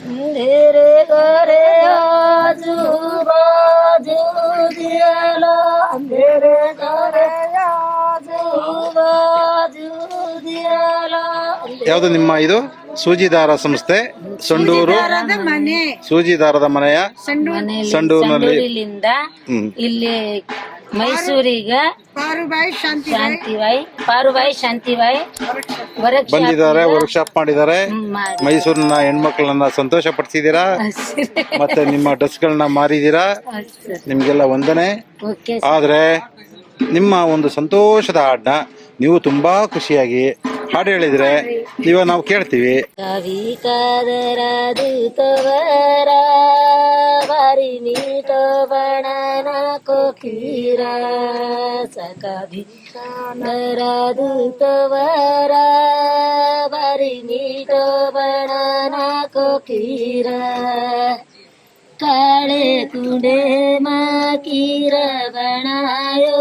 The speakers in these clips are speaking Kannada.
अंधेरे करे आजू बाजू दियाला अंधेरे करे आजू बाजू दियाला ಯಾವುದು ನಿಮ್ಮ ಇದು ಸೂಜಿದಾರ ಸಂಸ್ಥೆ ಸಂಡೂರು ಸೂಜಿದಾರದ ಮನೆಯ ಸಂಡೂರಿನಿಂದ ಇಲ್ಲಿ ಮೈಸೂರಿಗೆ ಪಾರುಬಾಯಿ ಶಾಂತಿಬಾಯಿ ಬಂದಿದ್ದಾರೆ, ವರ್ಕ್ಶಾಪ್ ಮಾಡಿದ್ದಾರೆ. ಮೈಸೂರಿನ ಹೆಣ್ಮಕ್ಳನ್ನ ಸಂತೋಷ ಪಡಿಸಿದೀರಾ, ಮತ್ತೆ ನಿಮ್ಮ ಡ್ರೆಸ್ಗಳನ್ನ ಮಾರಿದೀರಾ. ನಿಮ್ಗೆಲ್ಲ ವಂದನೆ. ಆದ್ರೆ ನಿಮ್ಮ ಒಂದು ಸಂತೋಷದ ಹಾಡನ್ನ ನೀವು ತುಂಬಾ ಖುಷಿಯಾಗಿ ಹಾಡು ಹೇಳಿದ್ರೆ ಇವಾಗ ನಾವು ಕೇಳ್ತೀವಿ. ಕವಿ ಕಾದರಾದು ತವರ ಬಾರಿ ನೀಟ ಬಣನ ಕೋಕಿರ ಸಕವಿ ಕಾದರಾದು ತವರ ಬಾರಿ ನೀಟ ಬಣನ ಕೋಕಿರ काले कुंडे माँ कीर बनायो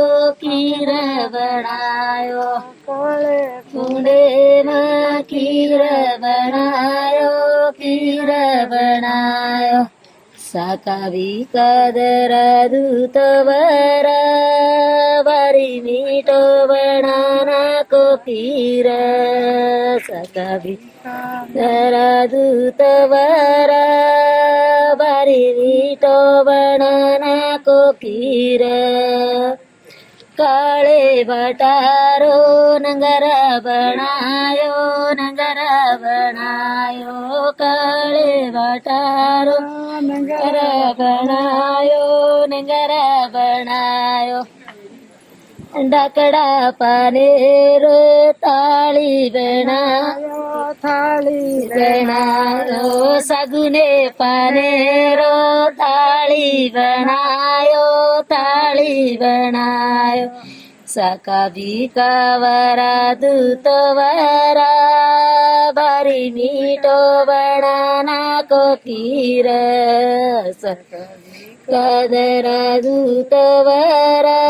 काले कुंडे माँ कीर बनायो साकावी कादरा दूतवर बारी मीठो बनाना को कीर साकावी कादरा दूतवर बारी मीठो बनाना को कीर काले बटारो नंगर बनायो काले बटारो नंगर बनायो डकड़ा पनेरो थाली बनायो सगुने पनेरो थाली बनायो सकाबी कावरा दूतवरा बारी मीठो बनाना को कीर कादरा दूतवरा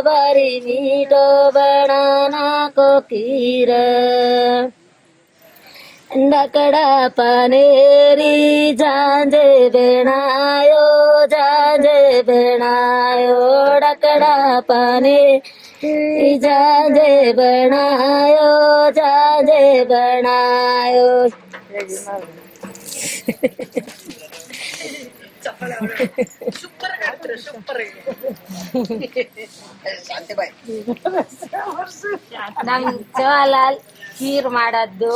बारी मीठो बनाना को कीर डकड़ा पनेरी झांझे बनायो डकड़ा पनेरी झांझे बनायो ನಮ್ ಜವಾಹರ್ಲಾಲ್ ಖೀರ್ ಮಾಡದ್ದು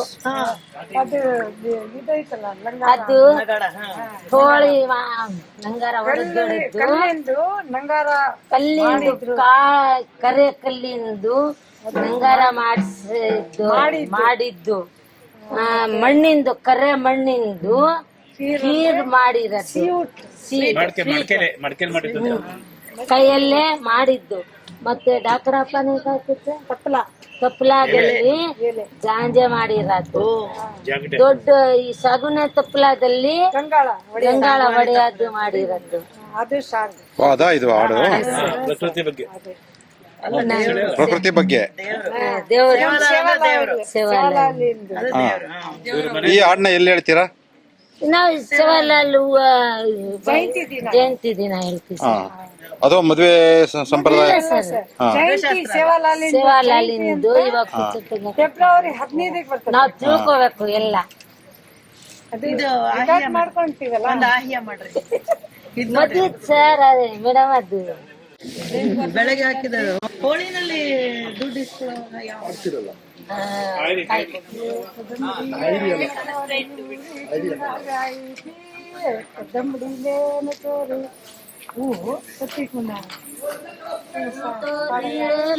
ಅದು ಹೋಳಿ ನಂಗಾರ ಹೊಡೆದ್ದು ಕಲ್ಲಿಂದು ಕರೆ ಕಲ್ಲಿಂದು ನಂಗಾರ ಮಾಡಿದ್ದು ಮಣ್ಣಿಂದು ಕರೆ ಮಣ್ಣಿಂದು ಖೀರ್ ಮಾಡಿರದ್ದು ಕೈಯಲ್ಲೇ ಮಾಡಿದ್ದು. ಮತ್ತೆ ಡಾಕ್ರಪ್ಪನೇ ತಪ್ಪಲಾದಲ್ಲಿ ಜಾಂಜೆ ಮಾಡಿರದ್ದು. ದೊಡ್ಡ ಈ ಸಗುನೆ ತಪ್ಪಲಾದಲ್ಲಿ ಗಂಗಾಳ ಒಡೆಯದ್ದು ಮಾಡಿರದ್ದು. ಪ್ರಕೃತಿ ಬಗ್ಗೆ ದೇವರ ಈ ಹಾಡನ್ನ ಎಲ್ಲಿ ಹೇಳ್ತೀರಾ? ನಾವು ಶಿವಲಾಲ್ ಜಯಂತಿ ದಿನ ಹೇಳ್ತೀವಿ. ಅದು ಮದುವೆ ಸಂಪ್ರದಾಯ ಶಿವಲಾಲಿಂದು ಇವಾಗ ಫೆಬ್ರವರಿ 15ಕ್ಕೆ ಬರ್ತದೆ. ನಾವು ತಿಳ್ಕೋಬೇಕು ಎಲ್ಲ. ಮದುವೆ ಸರ್ ಅದೇ ಮೇಡಮ್ ಅದು ಬೆಳಗ್ಗೆ ಹಾಕಿದರು. ಹೋಳಿನಲ್ಲಿ ದುಡ್ಡು ಇಸ್ಕೊಳ್ಳೋ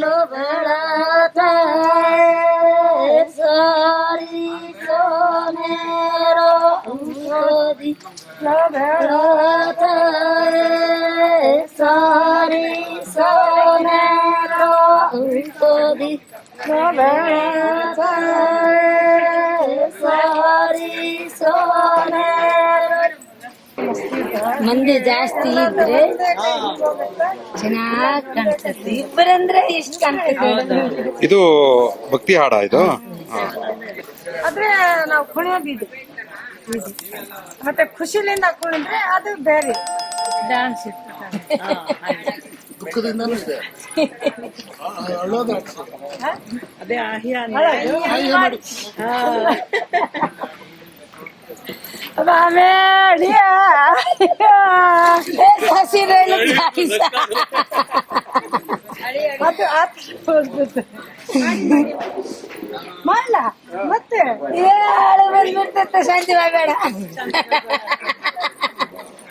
लो बड़ा सारी सोनेरो दी सारी सोनेरो दी सारी सोनेरो ಮಂದಿ ಜಾಸ್ತಿ ಇದ್ರೆ ಚೆನ್ನಾಗಿ ಕಾಣ್ತದೆ. ಇಬ್ಬರಂದ್ರೆ ಇಷ್ಟ ಕಾಣ್ತದೆ. ಇದು ಭಕ್ತಿ ಹಾಡ ಇದು. ಆದ್ರೆ ನಾವು ಕುಣಿಯೋದಿದ್ದು ಮತ್ತೆ ಖುಷಿಲಿಂದ ಕುಣಿದ್ರೆ ಅದು ಬೇರೆ ಡ್ಯಾನ್ಸ್ ಅದೇ ಆಹ್ಯ ಮಾಡಲ ಮತ್ತೆ ಬಂದ್ಬಿಡ್ತೈತೆ ಶಾಂತಿ ಬೇಡ.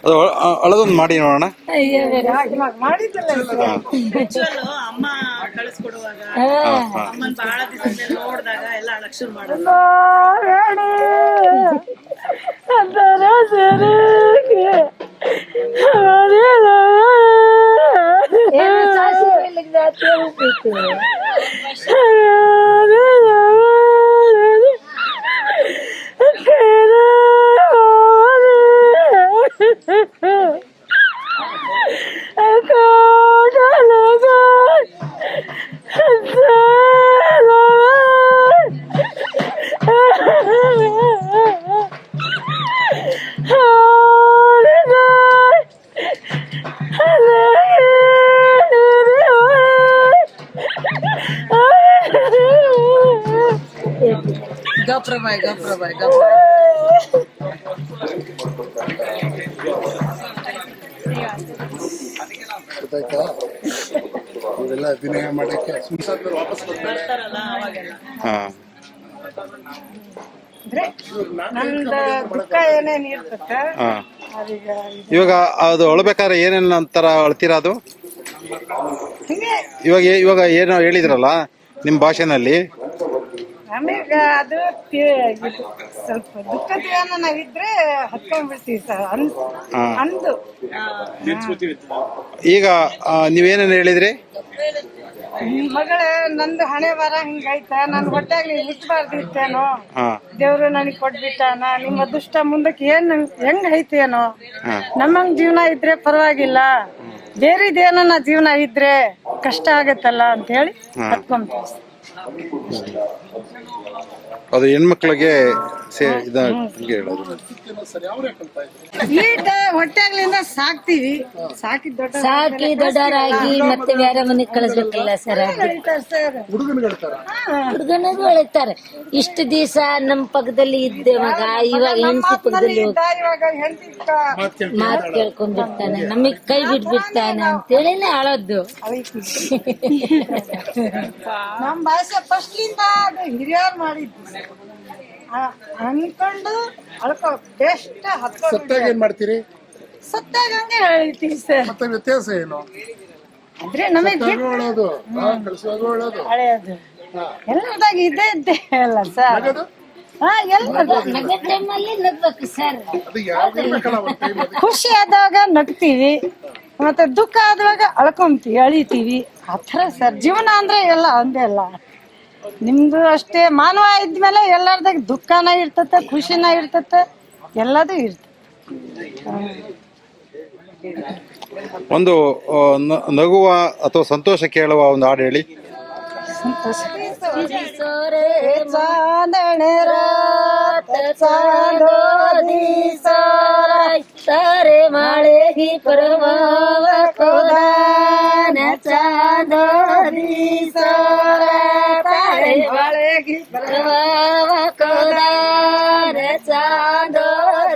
ಅದು ಅಳದೊಂದು ಮಾಡಿ ನೋಡೋಣ. ಮಾಡಿದ್ದಲ್ಲ ಅಮ್ಮ ಕಳಿಸ್ಕೊಡುವಾಗ ಅಮ್ಮನ್ ಬಹಳ ದಿವಸ ನೋಡಿದಾಗ ಎಲ್ಲ ಅಳಕ್ ಶುರು ಮಾಡೋದು. ಗಪ್ರಬಾಯ್ ಗಪ್ರಬಾಯ್ ಗಪ್ರ ಗೊತ್ತಾಯ್ತಾ? ಇವೆಲ್ಲ ಅಭಿನಯ ಮಾಡಕ್ಕೆ ವಾಪಸ್ ಬರ್ತಾರಲ್ಲ ಅವಾಗೆಲ್ಲ. ಹಾ ಅಂದ್ರೆ ನಂದು ದುಃಖ ಏನೇನ್ ಇರ್ತತ್ತ ಹಾ. ಅದೀಗ ಇವಾಗ ಅದು ಅಳ್ಬೇಕಾದ್ರೆ ಏನೇನು ಅಂತಾರ ಅಳ್ತೀರಾ ಅದು? ಹಿಂಗೆ ಇವಾಗ ಏನೋ ಹೇಳಿದ್ರಲ್ಲ ನಿಮ್ ಭಾಷೆನಲ್ಲಿ, ಆಮೇಲೆ ಅದು ಇದು ಸ್ವಲ್ಪ ದುಃಖದ ಏನೋ ನಾವಿದ್ರೆ ಹತ್ಕೊಂಡ್ಬಿಡ್ತೀವಿ ಸರ್ ಹಾ. ಅಂದು ಈಗ ನೀವೇನೇನು ಹೇಳಿದ್ರಿ? ಮಗಳ ನಂದು ಹಣೆ ಬರ ಹಿಂಗೈತ ನನ್ ಹೊಟ್ಟಾಗ್ಲಿ ಹುಟ್ಟಬಾರ್ದಿತ್ತೇನೋ, ಹಾ ದೇವ್ರು ನನಗ್ ಕೊಟ್ಬಿಟ್ಟಾನ, ನಿಮ್ಮ ಅದೃಷ್ಟ ಮುಂದಕ್ಕೆ ಹೆಂಗ್ ಐತೇನೋ, ಹಾ. ನಮ್ಮಂಗ್ ಜೀವನ ಇದ್ರೆ ಪರವಾಗಿಲ್ಲ, ಬೇರೆದೇನ ಜೀವನ ಇದ್ರೆ ಕಷ್ಟ ಆಗತ್ತಲ್ಲ ಅಂತ ಹೇಳಿ ಹತ್ಕೊಂತೀವಿ. ಅದು ಹೆಣ್ಮಕ್ಳಿಗೆ ಹೇಳೋದು. ಈಟ ಹೊಟ್ಟಾಗ್ಲಿಂದ ಸಾಕ್ತಿವಿ, ಸಾಕಿ ದೊಡ್ಡವರಾಗಿ ಮತ್ತೆ ಬೇರೆ ಮನೆಗೆ ಕಳಿಸ್ಬೇಕಿಲ್ಲ ಸರ್. ಸರ್ ಹುಡುಗನಿಗೂ ಹೇಳ್ತಾರೆ ಇಷ್ಟು ದಿವಸ ನಮ್ ಪಕ್ಕದಲ್ಲಿ ಇದ್ದೆ ಮಗ, ಇವಾಗ ಹೆಂಡತಿ ಪಕ್ಕದಲ್ಲಿ ಹೋಗಿ ಇವಾಗ ಹೆಂಡತಿ ಮಾತು ಕೇಳ್ಕೊಂಡ್ಬಿಡ್ತಾನೆ, ನಮಗ್ ಕೈ ಬಿಟ್ಬಿಡ್ತಾನೆ ಅಂತೇಳಿನೇ ಅಳೋದು. ನಮ್ ಭಾಷೆ ಫಸ್ಟ್ಲಿಂದ ಅದು ಹಿರಿಯರ್ ಮಾಡಿದ್ದು ಅನ್ಕೊಂಡು ಅಳ್ಕೊ ಬೆಸ್ಟ್ ಸತ್ತಾಗ ಏನ್ ಮಾಡ್ತೀರಿ? ಸತ್ತಾಗ ಹಂಗೆ ಹೇಳ್ತೀವಿ ಸರ್. ಮತ್ತೆ ವ್ಯತ್ಯಾಸ ಏನು? ಆದ್ರೆ ನಮಗ್ ಒಳ್ಳೇದು, ಕಳಿಸುವಾಗ ಒಳ್ಳೇದು. ಹಳೆಯದು ಎಲ್ಲದಾಗ ಇದ್ದೇ ಅಲ್ಲ ಸರ್. ನಗದು? ಹಾ ಎಲ್ಲದ ನಗ ಟೈಮಲ್ಲಿ ನಗ್ಬೇಕು ಸರ್. ಅದು ಯಾವಾಗ ಇರ್ಬೇಕಲ್ಲ ಒಂದ್ ಟೈಮ್ ಅದು. ಖುಷಿ ಆದಾಗ ನಗ್ತೀವಿ, ಮತ್ತೆ ದುಃಖ ಆದಾಗ ಅಳ್ಕೊಂತೀವಿ, ಅಳಿತೀವಿ, ಆತರ ಸರ್. ಜೀವನ ಅಂದ್ರೆ ಎಲ್ಲ ಒಂದೇ ಅಲ್ಲ. ನಿಮ್ದು ಅಷ್ಟೇ ಮಾನವ ಇದ್ಮೇಲೆ ಎಲ್ಲಾರ್ದಾಗ ದುಃಖನ ಇರ್ತತೆ, ಖುಷಿನ ಇರ್ತತೆ, ಎಲ್ಲದೂ ಇರ್ತದೆ. ಒಂದು ನಗುವ ಅಥವಾ ಸಂತೋಷ ಕೇಳುವ ಒಂದು ಹಾಡು ಹೇಳಿ. ಚಾಂದಣೆ ರಾತ चांदो दिसराय तारे माळे ही परमाव कोदान चांदो दिसराय तारे माळे ही परमाव कोदान चांदो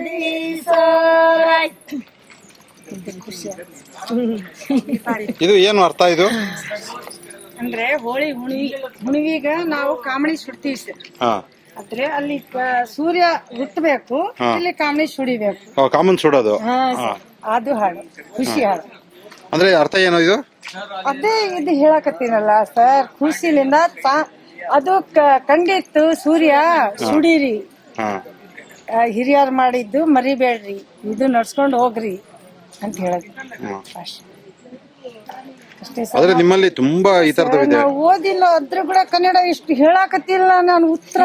दिसराय. ಇದು ಏನು ಅರ್ಥ ಇದು? ಅಂದ್ರೆ ಹೋಳಿ ಹುಣಿವಿಗ ನಾವು ಕಾಮಣಿ ಸುಡ್ತೀವಿ ಸರ್. ಆದ್ರೆ ಅಲ್ಲಿ ಸೂರ್ಯ ಹುಟ್ಟಬೇಕು, ಇಲ್ಲಿ ಕಾಮಣಿ ಸುಡಿಬೇಕು. ಕಾಮನ್ ಸುಡೋದು ಅದು ಹಾಡು, ಖುಷಿ ಹಾಡು. ಅಂದ್ರೆ ಅರ್ಥ ಏನು ಇದು? ಅದೇ ಇದು ಹೇಳಕತ್ತೀನಲ್ಲ ಸರ್, ಖುಷಿಲಿಂದ ಅದು ಕಂಡಿತ್ತು ಸೂರ್ಯ ಸುಡೀರಿ, ಹಿರಿಯರ್ ಮಾಡಿದ್ದು ಮರಿಬೇಡ್ರಿ, ಇದು ನಡ್ಸ್ಕೊಂಡ್ ಹೋಗ್ರಿ ಅಂತ ಹೇಳೋದು ಅಷ್ಟೇ ಸರ್. ಆದ್ರೆ ನಿಮ್ಮಲ್ಲಿ ತುಂಬಾ ಈ ತರದವಿದೆ. ನಾವು ಓದಿಲ್ಲ ಅದ್ರ ಕೂಡ ಕನ್ನಡ ಇಷ್ಟು ಹೇಳಕತ್ತಿಲ್ಲ, ನಾನು ಉತ್ತರ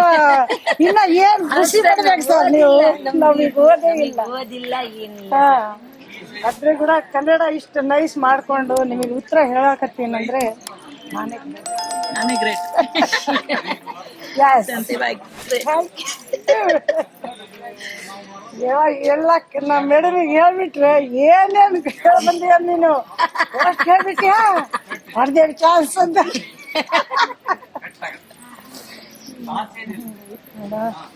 ಇನ್ನ ಏನ್ ಖುಷಿ ಪಡ್ಬೇಕು ಸರ್ ನೀವು. ನಮಗ್ ಓದೇ ಇಲ್ಲ, ಓದಿಲ್ಲ ಏನಿಲ್ಲ. ಅದ್ರ ಕೂಡ ಕನ್ನಡ ಇಷ್ಟು ನೈಸ್ ಮಾಡ್ಕೊಂಡು ನಿಮಗೆ ಉತ್ತರ ಹೇಳಕತ್ತೀನಂದ್ರೆ ನಾನೇ ಗ್ರೇಟ್. Yes. ಎಲ್ಲ ನಮ್ಮ ಮೇಡಮಿಗೆ ಹೇಳ್ಬಿಟ್ರೆ ಏನೇನು ಬಂದಿಯ ನೀನು ಅಷ್ಟು ಹೇಳ್ಬಿಟ್ಯಾ ಅರ್ಧ ಚಾನ್ಸ್ ಅಂತ.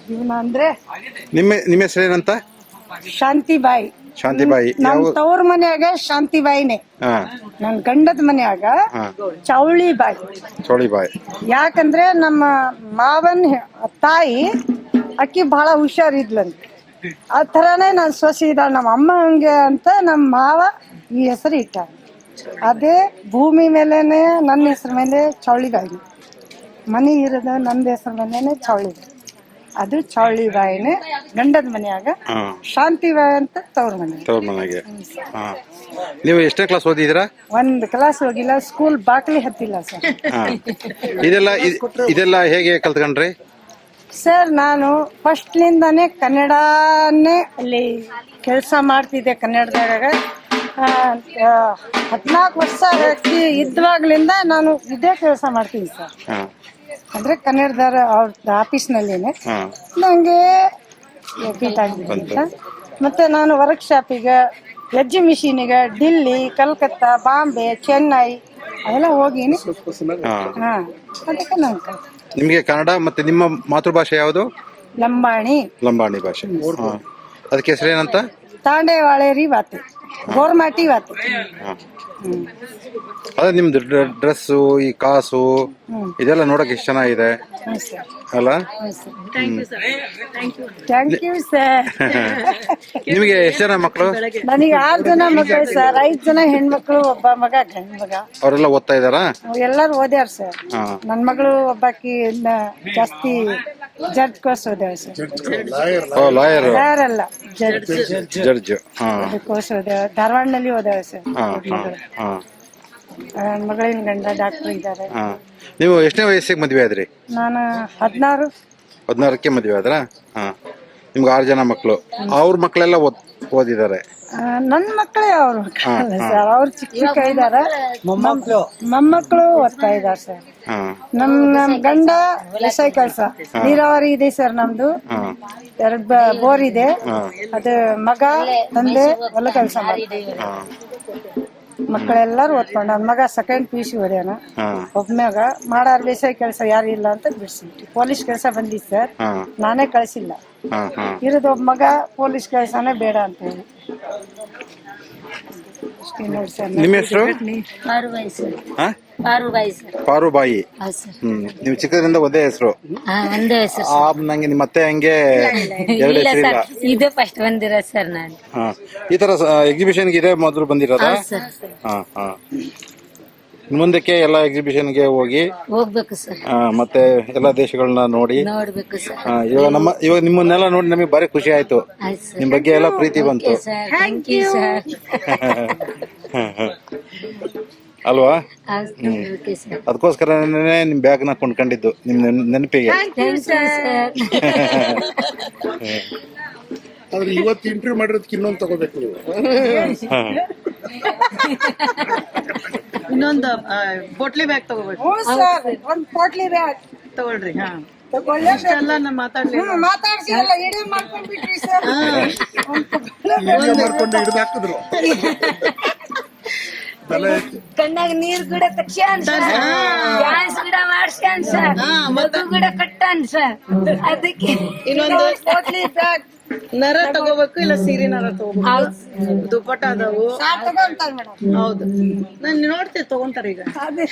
ಜೀವನ ಅಂದ್ರೆ ನಿಮ್ಮ ಹೆಸರೇನಂತ? ಶಾಂತಿಬಾಯಿ. ಶಾಂತಿಬಾಯಿ. ನಮ್ ತವ್ರ ಮನ್ಯಾಗ ಶಾಂತಿಬಾಯಿನೇ, ಹಾ ನನ್ ಗಂಡದ ಮನ್ಯಾಗ ಹಾ ಚೌಳಿಬಾಯಿ. ಚೋಳಿಬಾಯಿ. ಯಾಕಂದ್ರೆ ನಮ್ಮ ಮಾವನ್ ತಾಯಿ ಅಕ್ಕಿ ಬಹಳ ಹುಷಾರಿದ್ಲಂತೆ, ಆ ಥರನೇ ನಾನು ಸೊಸಿ ಇದ್ದಾಳ ನಮ್ಮ ಅಮ್ಮ ಹಂಗೆ ಅಂತ ನಮ್ಮ ಮಾವ ಈ ಹೆಸರು ಇಟ್ಟ. ಅದೇ ಭೂಮಿ ಮೇಲೇನೆ ನನ್ನ ಹೆಸರು ಮೇಲೆ ಚೌಳಿಬಾಯಿ, ಮನೆ ಇರೋದು ನನ್ನ ಹೆಸರು ಮೇಲೇನೆ ಚೌಳಿಬಾಯಿ. ಅದು ಚೌಳಿಬಾಯಿನೇ ಗಂಡದ ಮನ್ಯಾಗ, ಶಾಂತಿಬಾಯಿ ಅಂತ ತವ್ರ ಮನೆಗೆ. ಹಾ, ನೀವು ಎಷ್ಟನೇ ಕ್ಲಾಸ್ ಓದಿದ್ದೀರಾ? 1 ಕ್ಲಾಸ್ ಹೋಗಿಲ್ಲ, ಸ್ಕೂಲ್ ಬಾಕ್ಲಿ ಹತ್ತಿಲ್ಲ ಸರ್. ಇದೆಲ್ಲ ಹೇಗೆ ಕಲ್ತ್ಕೊಂಡ್ರಿ ಸರ್? ನಾನು ಫಸ್ಟ್ಲಿಂದಾನೇ ಕನ್ನಡನೇ ಅಲ್ಲಿ ಕೆಲಸ ಮಾಡ್ತಿದ್ದೆ. ಕನ್ನಡದಾಗ 14 ವರ್ಷ ಇದ್ವಾಗ್ಲಿಂದ ನಾನು ಇದೇ ಕೆಲಸ ಮಾಡ್ತೀನಿ ಸರ್. ಅಂದ್ರೆ ಕನ್ನಡದವ್ರ ಅವ್ರ ಆಫೀಸ್ನಲ್ಲಿನೇ ನಂಗೆ ಫೀಟ್ ಆಗಿದ್ದ. ಮತ್ತೆ ನಾನು ವರ್ಕ್ಶಾಪಿಗೆ, ಎಕ್ಸಿಬಿಷನ್ಗೆ ಡಿಲ್ಲಿ, ಕಲ್ಕತ್ತಾ, ಬಾಂಬೆ, ಚೆನ್ನೈ ಅವೆಲ್ಲ ಹೋಗಿನಿ. ಅದಕ್ಕೆ ನಾನು ನಿಮಗೆ ಕನ್ನಡ ಮತ್ತೆ ನಿಮ್ಮ ಮಾತೃಭಾಷೆ ಯಾವುದು? ಲಂಬಾಣಿ. ಲಂಬಾಣಿ ಭಾಷೆ. ಅದಕ್ಕೆ ಹೆಸರೇನಂತ? ತಾಂಡೇವಾಳೇರಿ ವಾತೆ, ಗೋರ್ಮಾಟಿ ವಾತೆ. ಅದೇ ನಿಮ್ದು ಡ್ರೆಸ್ಸು, ಈ ಕಾಸು ಇದೆಲ್ಲ ನೋಡಕ್ ಎಷ್ಟು ಚೆನ್ನಾಗಿದೆ ಅಲ್ಲ? Thank you sir. ನಿಮಗೆ ಎಷ್ಟು ಜನ ಮಕ್ಕಳು? ನನಗೆ 6 ಜನ ಮಕ್ಕಳು ಸರ್. 5 ಜನ ಹೆಣ್ಮಕ್ಳು, ಒಬ್ಬ ಮಗ ಗಂಡ ಮಗ. ಅವರೆಲ್ಲ ಓದ್ತಾ ಇದಾರಾ? ಎಲ್ಲಾರು ಓದ್ಯಾರ ಸರ್. ನನ್ ಮಗಳು ಒಬ್ಬಾಕಿ ಜಾಸ್ತಿ ಜಡ್ಜ್ ಕೋರ್ಸ್ ಓದ್ಯಾವ ಸರ್. ಲಾಯರ್ ಯಾರಲ್ಲ ಜಡ್ಜ್ ಕೋರ್ಸ್ ಓದ್ಯಾವ. ಧಾರವಾಡನಲ್ಲಿ ಓದ್ಯಾವ ಸರ್. ಮಗಳಿನ ಗಂಡ ಡಾಕ್ಟರ್ ಇದ್ದಾರೆ. ನೀವು ಎಷ್ಟನೇ ವಯಸ್ಸಿಗೆ ಮದ್ವೆ ಆದ್ರಿ? ನಾನು 16ಕ್ಕೆ ಮದ್ವೆ ಆದ್ರ? ನಿಮ್ಗೆ 6 ಜನ ಮಕ್ಕಳು. ಅವ್ರ ಮಕ್ಕಳೆಲ್ಲ ಓದಿದ್ದಾರೆ? ನನ್ ಮಕ್ಕಳೇ ಅವ್ರ ಮಕ್ಕಳಲ್ಲ ಸರ್. ಅವ್ರು ಚಿಕ್ಕ ಇದಾರ. ಮೊಮ್ಮಕ್ಕಳು ಓದ್ತಾ ಇದಾರ ಸರ್. ನಮ್ ಗಂಡ ವ್ಯವಸಾಯ ಕೆಲಸ, ನೀರಾವರಿ ಇದೆ ಸರ್ ನಮ್ದು. 2 ಬೋರ್ ಇದೆ. ಅದು ಮಗ ತಂದೆ ಹೊಲ ಕೆಲಸ ಮಾಡ್ತಾರೆ. ಮಕ್ಕಳೆಲ್ಲಾರು ಓದ್ಕೊಂಡ. ನನ್ ಮಗ 2nd PUC ಓದ್ಯಾನ. ಒಬ್ಬ ಮಾಡಾರ ಬೇಸಾಯ ಕೆಲಸ ಯಾರು ಇಲ್ಲ ಅಂತ ಬಿಡ್ಸಿಬಿಟ್ಟು ಪೊಲೀಸ್ ಕೆಲಸ ಬಂದಿತ್ತು ಸರ್. ನಾನೇ ಕಳ್ಸಿಲ್ಲ. ಇರೋದು ಒಬ್ಬ ಮಗ ಪೊಲೀಸ್ ಕೆಲಸನೇ ಬೇಡ ಅಂತ ಹೇಳಿ. ನಿಮ್ಮ ಹೆಸರು? ಪಾರುಬಾಯಿ. ನೀವು ಚಿಕ್ಕದ್ರಿಂದ ಒಂದೇ ಹೆಸರು? ಒಂದೇ ಹೆಸರು. ನಂಗೆ ನಿಮ್ಮ ಮತ್ತೆ ಹಂಗೆ 2 ಹೆಸರಿಲ್ಲ? ಇದು ಫಸ್ಟ್ ಬಂದಿರೋ ಸರ್ ನಾನು. ಈ ತರ ಎಕ್ಸಿಬಿಷನ್ಗೆ ಇದೇ ಮೊದಲು ಬಂದಿರೋದಾ? ಮುಂದಕ್ಕೆ ಎಲ್ಲ ಎಕ್ಸಿಬಿಷನ್ಗೆ ಹೋಗ್ಬೇಕು ಸರ್. ಮತ್ತೆ ಎಲ್ಲಾ ದೇಶಗಳನ್ನ ನೋಡ್ಬೇಕು ಸರ್. ಇವಾಗ ನಿಮ್ಮನ್ನೆಲ್ಲ ನೋಡಿ ನಮಗೆ ಬಾರಿ ಖುಷಿ ಆಯ್ತು. ನಿಮ್ ಬಗ್ಗೆ ಎಲ್ಲ ಪ್ರೀತಿ ಬಂತು ಅಲ್ವಾ? ಅದಕ್ಕೋಸ್ಕರನೇ ನಿಮ್ ಬ್ಯಾಗ್ ನ ಕೊಂಡ್ಕೊಂಡಿದ್ದು ನಿಮ್ ನೆನಪಿಗೆ. ಆದ್ರೆ ಇವತ್ತು ಇಂಟರ್ವ್ಯೂ ಮಾಡಿರೋದಕ್ಕೆ ಇನ್ನೊಂದು ತಗೋಬೇಕು ನೀವು. ಇನ್ನೊಂದು ಬೋಟ್ಲಿ ಬ್ಯಾಗ್ ತಗೋಬೇಕು. ಒಂದು ಪೋಟ್ಲಿ ಬ್ಯಾಗ್ ತಗೊಳ್ರಿ. ಇಷ್ಟೆಲ್ಲ ಮಾತಾಡ್ಲಿ ಮಾತಾಡ್ಸಿ ಎಲ್ಲ ಇಡೀ ಮಾಡ್ಕೊಂಡ್ಬಿಟ್ರಿ ಸರ್. ಮಾಡ್ಕೊಂಡು ಹಿಡಿದು ಹಾಕಿದ್ರು. ಕಣ್ಣಾಗ ನೀರ್ ಗಿಡ ಕಟ್ಸ್ಯಾನ್ ಸರ್, ಡ್ಯಾನ್ಸ್ ಗಿಡ ಮಾಡ್ಸ್ಯಾನ್ ಸರ್, ಮಗು ಗಿಡ ಕಟ್ಟಾನ್ ಸರ್. ಅದಕ್ಕೆ ಇನ್ನೊಂದು ಪೋಟ್ಲಿ ಬ್ಯಾಗ್ ನರ ತಗೋಬೇಕು, ಇಲ್ಲ ಸೀರೆ ನರ ತಗೋಬೇಕು. ದುಪ್ಪಟ್ಟ ಅದಾವು. ತಗೊಂತಾರೆ ಮೇಡಮ್. ಹೌದು, ನಾನು ನೋಡ್ತೇವೆ ತಗೊಂತಾರೆ ಈಗ. ಅದೇ